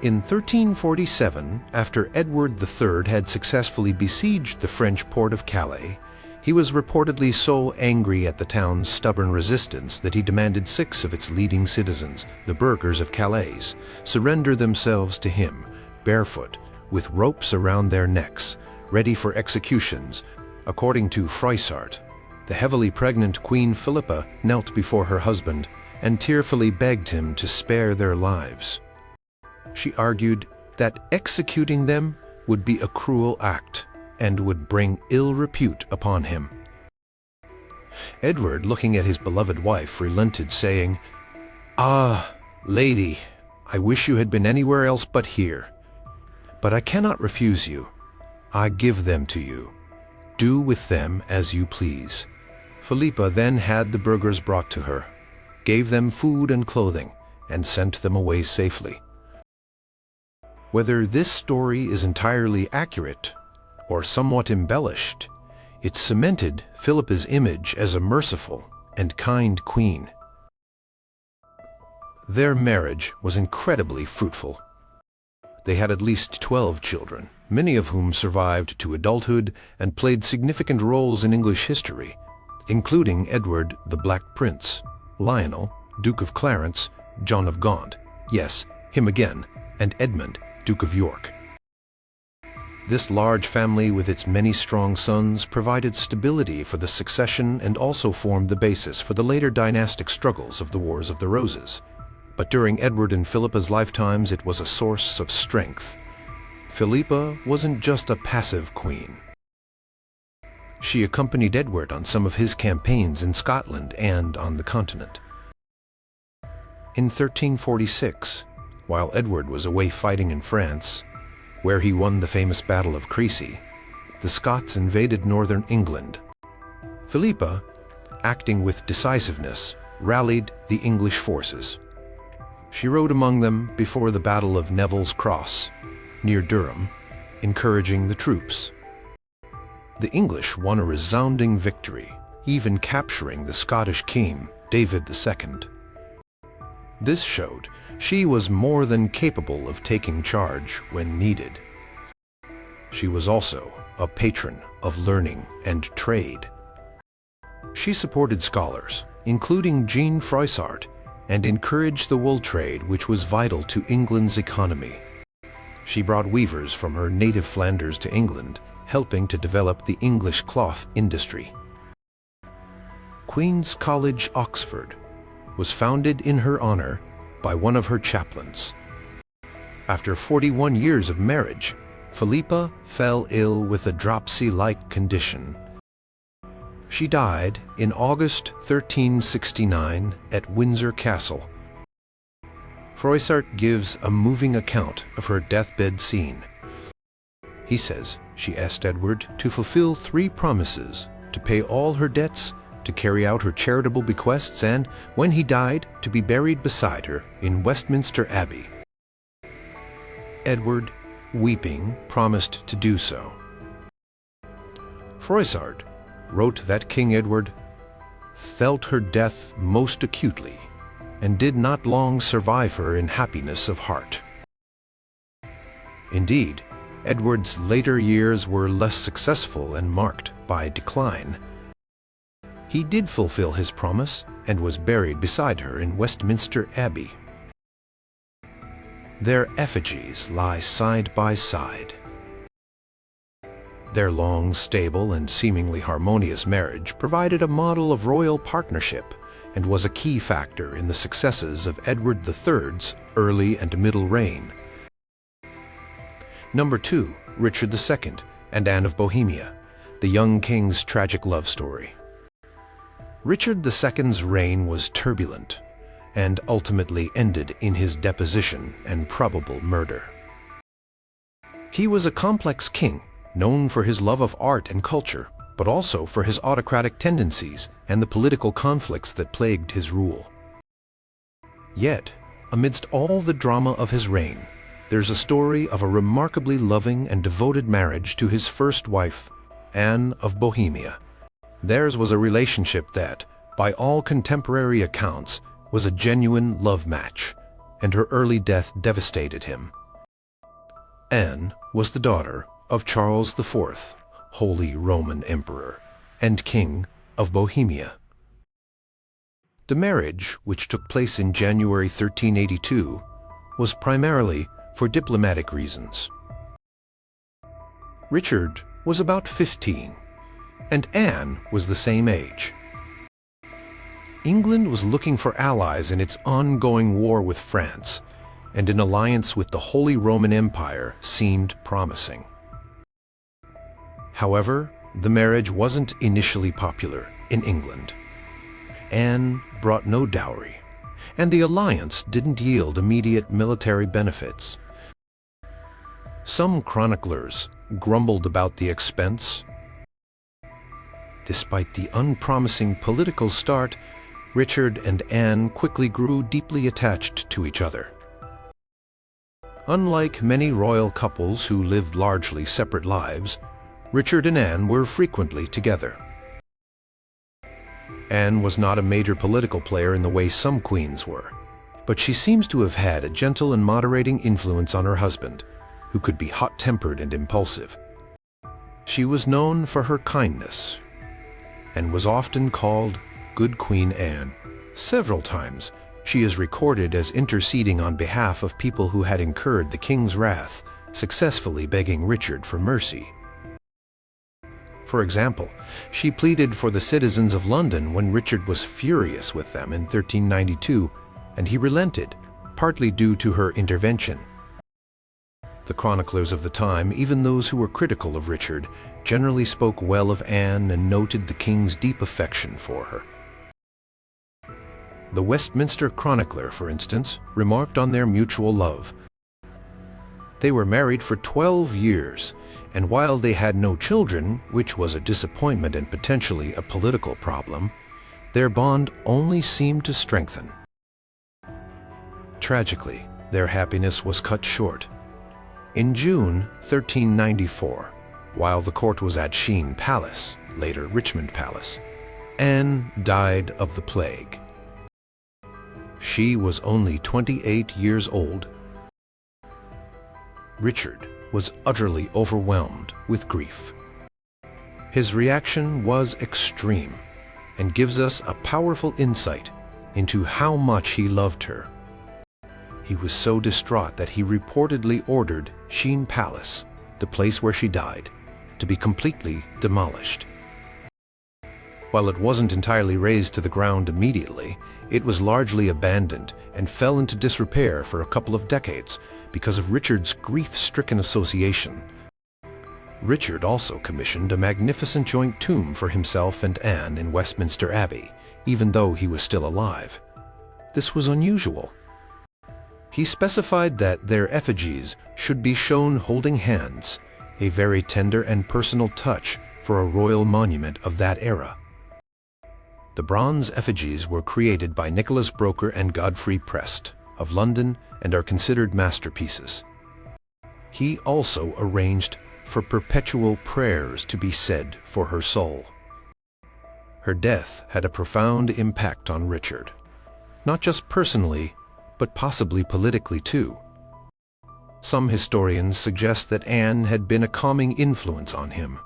In 1347, after Edward III had successfully besieged the French port of Calais, he was reportedly so angry at the town's stubborn resistance that he demanded 6 of its leading citizens, the burghers of Calais, surrender themselves to him, barefoot, with ropes around their necks, ready for executions, according to Froissart. the heavily pregnant Queen Philippa knelt before her husband and tearfully begged him to spare their lives. She argued that executing them would be a cruel act and would bring ill repute upon him. Edward, looking at his beloved wife, relented, saying, "Ah, lady, I wish you had been anywhere else but here. But I cannot refuse you. I give them to you. Do with them as you please." Philippa then had the burghers brought to her, gave them food and clothing, and sent them away safely. Whether this story is entirely accurate or somewhat embellished, it cemented Philippa's image as a merciful and kind queen. Their marriage was incredibly fruitful. They had at least 12 children, many of whom survived to adulthood and played significant roles in English history, including Edward the Black Prince, Lionel, Duke of Clarence, John of Gaunt, yes, him again, and Edmund, Duke of York. This large family with its many strong sons provided stability for the succession and also formed the basis for the later dynastic struggles of the Wars of the Roses. But during Edward and Philippa's lifetimes it was a source of strength. Philippa wasn't just a passive queen. She accompanied Edward on some of his campaigns in Scotland and on the continent. In 1346, while Edward was away fighting in France, where he won the famous Battle of Crecy, the Scots invaded northern England. Philippa, acting with decisiveness, rallied the English forces. She rode among them before the Battle of Neville's Cross, near Durham, encouraging the troops. The English won a resounding victory, even capturing the Scottish king, David II. This showed she was more than capable of taking charge when needed. She was also a patron of learning and trade. She supported scholars, including Jean Froissart, and encouraged the wool trade, which was vital to England's economy. She brought weavers from her native Flanders to England, helping to develop the English cloth industry. Queen's College, Oxford, was founded in her honor by one of her chaplains. After 41 years of marriage, Philippa fell ill with a dropsy-like condition. She died in August 1369 at Windsor Castle. Froissart gives a moving account of her deathbed scene. He says she asked Edward to fulfill 3 promises: to pay all her debts, to carry out her charitable bequests, and, when he died, to be buried beside her in Westminster Abbey. Edward, weeping, promised to do so. Froissart wrote that King Edward felt her death most acutely and did not long survive her in happiness of heart. Indeed, Edward's later years were less successful and marked by decline. He did fulfill his promise and was buried beside her in Westminster Abbey. Their effigies lie side by side. Their long, stable, and seemingly harmonious marriage provided a model of royal partnership and was a key factor in the successes of Edward III's early and middle reign. Number 2, Richard II and Anne of Bohemia, the young king's tragic love story. Richard II's reign was turbulent and ultimately ended in his deposition and probable murder. He was a complex king, known for his love of art and culture, but also for his autocratic tendencies and the political conflicts that plagued his rule. Yet, amidst all the drama of his reign, there's a story of a remarkably loving and devoted marriage to his first wife, Anne of Bohemia. Theirs was a relationship that, by all contemporary accounts, was a genuine love match, and her early death devastated him. Anne was the daughter of Charles IV, Holy Roman Emperor, and King of Bohemia. The marriage, which took place in January 1382, was primarily for diplomatic reasons. Richard was about 15, and Anne was the same age. England was looking for allies in its ongoing war with France, and an alliance with the Holy Roman Empire seemed promising. However, the marriage wasn't initially popular in England. Anne brought no dowry, and the alliance didn't yield immediate military benefits. Some chroniclers grumbled about the expense. Despite the unpromising political start, Richard and Anne quickly grew deeply attached to each other. Unlike many royal couples who lived largely separate lives, Richard and Anne were frequently together. Anne was not a major political player in the way some queens were, but she seems to have had a gentle and moderating influence on her husband, who could be hot-tempered and impulsive. She was known for her kindness, and was often called Good Queen Anne. Several times, she is recorded as interceding on behalf of people who had incurred the king's wrath, successfully begging Richard for mercy. For example, she pleaded for the citizens of London when Richard was furious with them in 1392, and he relented, partly due to her intervention. The chroniclers of the time, even those who were critical of Richard, generally spoke well of Anne and noted the king's deep affection for her. The Westminster chronicler, for instance, remarked on their mutual love. They were married for 12 years, and while they had no children, which was a disappointment and potentially a political problem, their bond only seemed to strengthen. Tragically, their happiness was cut short. In June 1394, while the court was at Sheen Palace, later Richmond Palace, Anne died of the plague. She was only 28 years old. Richard was utterly overwhelmed with grief. His reaction was extreme and gives us a powerful insight into how much he loved her. He was so distraught that he reportedly ordered Sheen Palace, the place where she died, to be completely demolished. While it wasn't entirely razed to the ground immediately, it was largely abandoned and fell into disrepair for a couple of decades because of Richard's grief-stricken association. Richard also commissioned a magnificent joint tomb for himself and Anne in Westminster Abbey, even though he was still alive. This was unusual. He specified that their effigies should be shown holding hands, a very tender and personal touch for a royal monument of that era. The bronze effigies were created by Nicholas Broker and Godfrey Prest of London and are considered masterpieces. He also arranged for perpetual prayers to be said for her soul. Her death had a profound impact on Richard, not just personally, but possibly politically too. Some historians suggest that Anne had been a calming influence on him,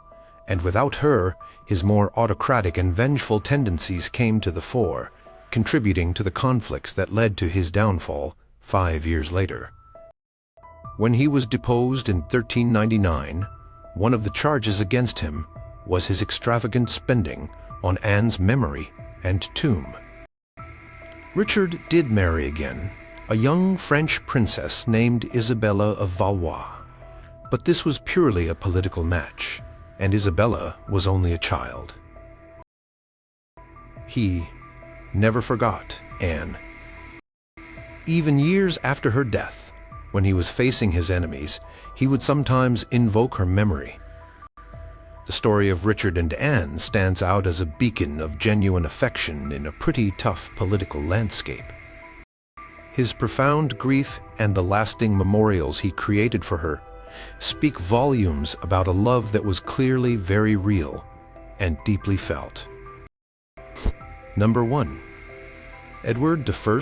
and without her, his more autocratic and vengeful tendencies came to the fore, contributing to the conflicts that led to his downfall 5 years later. When he was deposed in 1399, one of the charges against him was his extravagant spending on Anne's memory and tomb. Richard did marry again, a young French princess named Isabella of Valois, but this was purely a political match, and Isabella was only a child. He never forgot Anne. Even years after her death, when he was facing his enemies, he would sometimes invoke her memory. The story of Richard and Anne stands out as a beacon of genuine affection in a pretty tough political landscape. His profound grief and the lasting memorials he created for her speak volumes about a love that was clearly very real and deeply felt. Number 1. Edward I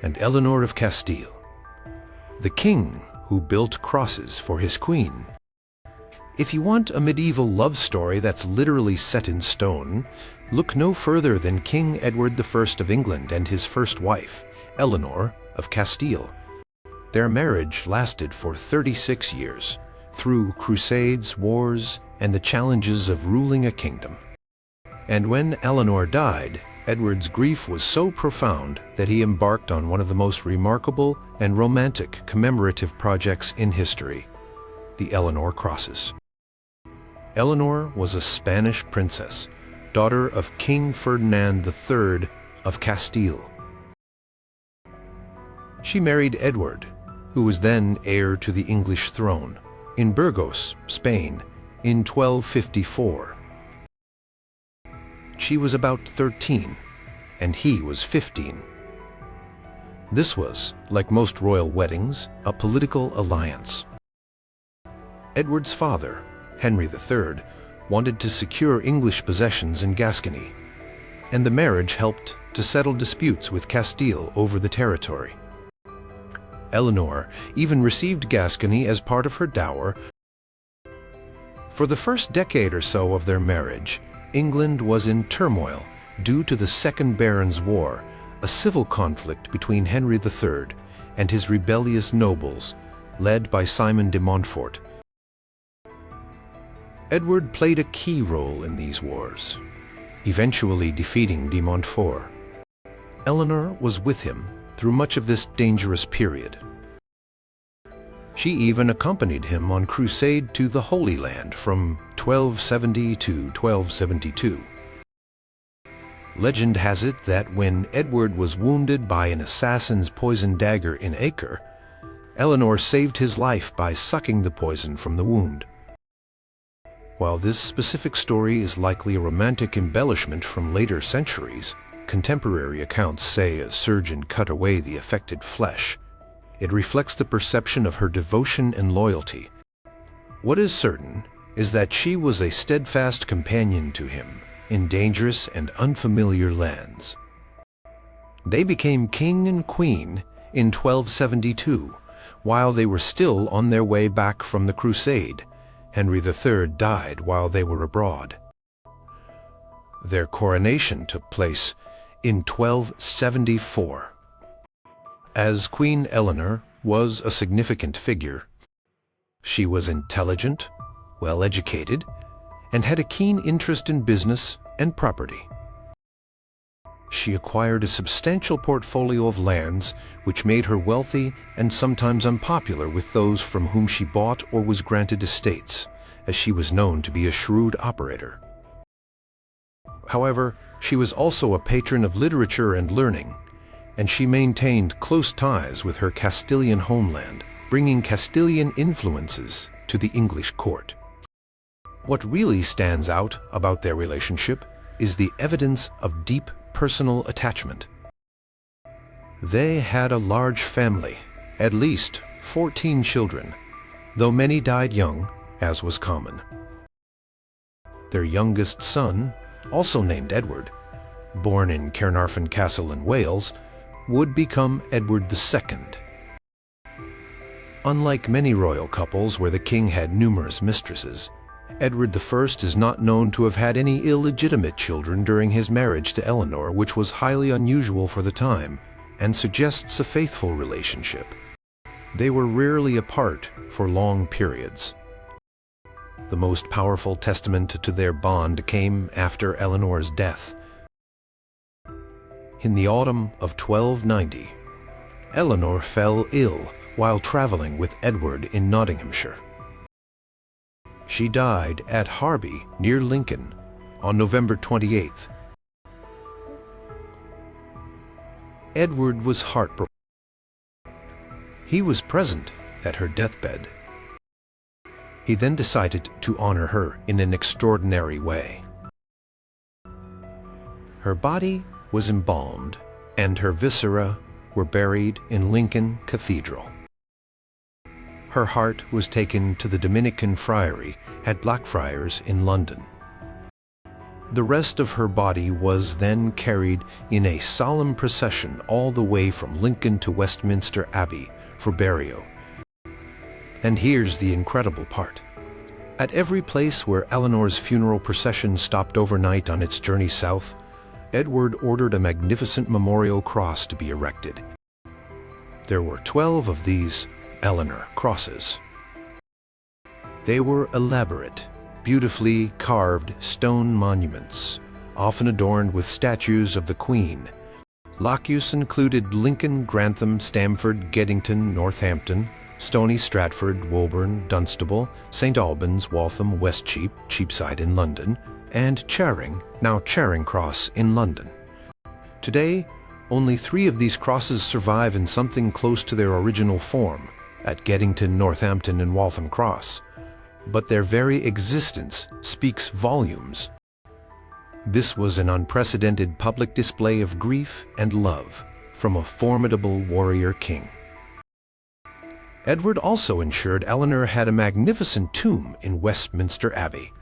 and Eleanor of Castile, the king who built crosses for his queen. If you want a medieval love story that's literally set in stone, look no further than King Edward I of England and his first wife, Eleanor of Castile. Their marriage lasted for 36 years, through crusades, wars, and the challenges of ruling a kingdom. And when Eleanor died, Edward's grief was so profound that he embarked on one of the most remarkable and romantic commemorative projects in history, the Eleanor Crosses. Eleanor was a Spanish princess, daughter of King Ferdinand III of Castile. She married Edward, who was then heir to the English throne, in Burgos, Spain, in 1254. She was about 13, and he was 15. This was, like most royal weddings, a political alliance. Edward's father, Henry III, wanted to secure English possessions in Gascony, and the marriage helped to settle disputes with Castile over the territory. Eleanor even received Gascony as part of her dower. For the first decade or so of their marriage, England was in turmoil due to the Second Barons' War, a civil conflict between Henry III and his rebellious nobles, led by Simon de Montfort. Edward played a key role in these wars, eventually defeating de Montfort. Eleanor was with him through much of this dangerous period. She even accompanied him on crusade to the Holy Land from 1270 to 1272. Legend has it that when Edward was wounded by an assassin's poisoned dagger in Acre, Eleanor saved his life by sucking the poison from the wound. While this specific story is likely a romantic embellishment from later centuries, contemporary accounts say a surgeon cut away the affected flesh. It reflects the perception of her devotion and loyalty. What is certain is that she was a steadfast companion to him in dangerous and unfamiliar lands. They became king and queen in 1272, while they were still on their way back from the crusade. Henry III died while they were abroad. Their coronation took place in 1274. As Queen Eleanor was a significant figure, she was intelligent, well-educated, and had a keen interest in business and property. She acquired a substantial portfolio of lands, which made her wealthy and sometimes unpopular with those from whom she bought or was granted estates, as she was known to be a shrewd operator. However, she was also a patron of literature and learning, and she maintained close ties with her Castilian homeland, bringing Castilian influences to the English court. What really stands out about their relationship is the evidence of deep personal attachment. They had a large family, at least 14 children, though many died young, as was common. Their youngest son, also named Edward, born in Caernarfon Castle in Wales, would become Edward II. Unlike many royal couples where the king had numerous mistresses, Edward I is not known to have had any illegitimate children during his marriage to Eleanor, which was highly unusual for the time and suggests a faithful relationship. They were rarely apart for long periods. The most powerful testament to their bond came after Eleanor's death. In the autumn of 1290, Eleanor fell ill while traveling with Edward in Nottinghamshire. She died at Harby, near Lincoln, on November 28th. Edward was heartbroken. He was present at her deathbed. He then decided to honor her in an extraordinary way. Her body was embalmed, and her viscera were buried in Lincoln Cathedral. Her heart was taken to the Dominican friary at Blackfriars in London. The rest of her body was then carried in a solemn procession all the way from Lincoln to Westminster Abbey for burial. And here's the incredible part. At every place where Eleanor's funeral procession stopped overnight on its journey south, Edward ordered a magnificent memorial cross to be erected. There were 12 of these Eleanor crosses. They were elaborate, beautifully carved stone monuments, often adorned with statues of the Queen. Lock-use included Lincoln, Grantham, Stamford, Geddington, Northampton, Stony Stratford, Woburn, Dunstable, St Albans, Waltham, Westcheap, Cheapside in London, and Charing, now Charing Cross in London. Today, only 3 of these crosses survive in something close to their original form, at Geddington, Northampton, and Waltham Cross. But their very existence speaks volumes. This was an unprecedented public display of grief and love from a formidable warrior king. Edward also ensured Eleanor had a magnificent tomb in Westminster Abbey,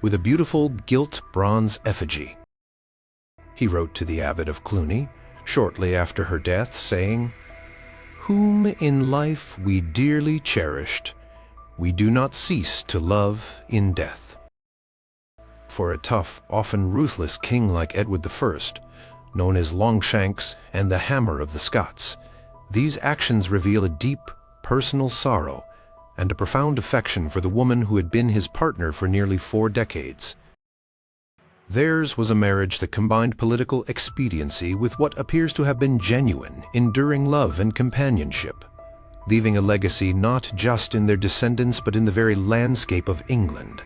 with a beautiful gilt bronze effigy. He wrote to the Abbot of Cluny, shortly after her death, saying, "Whom in life we dearly cherished, we do not cease to love in death." For a tough, often ruthless king like Edward I, known as Longshanks and the Hammer of the Scots, these actions reveal a deep, personal sorrow and a profound affection for the woman who had been his partner for nearly 4 decades. Theirs was a marriage that combined political expediency with what appears to have been genuine, enduring love and companionship, leaving a legacy not just in their descendants but in the very landscape of England.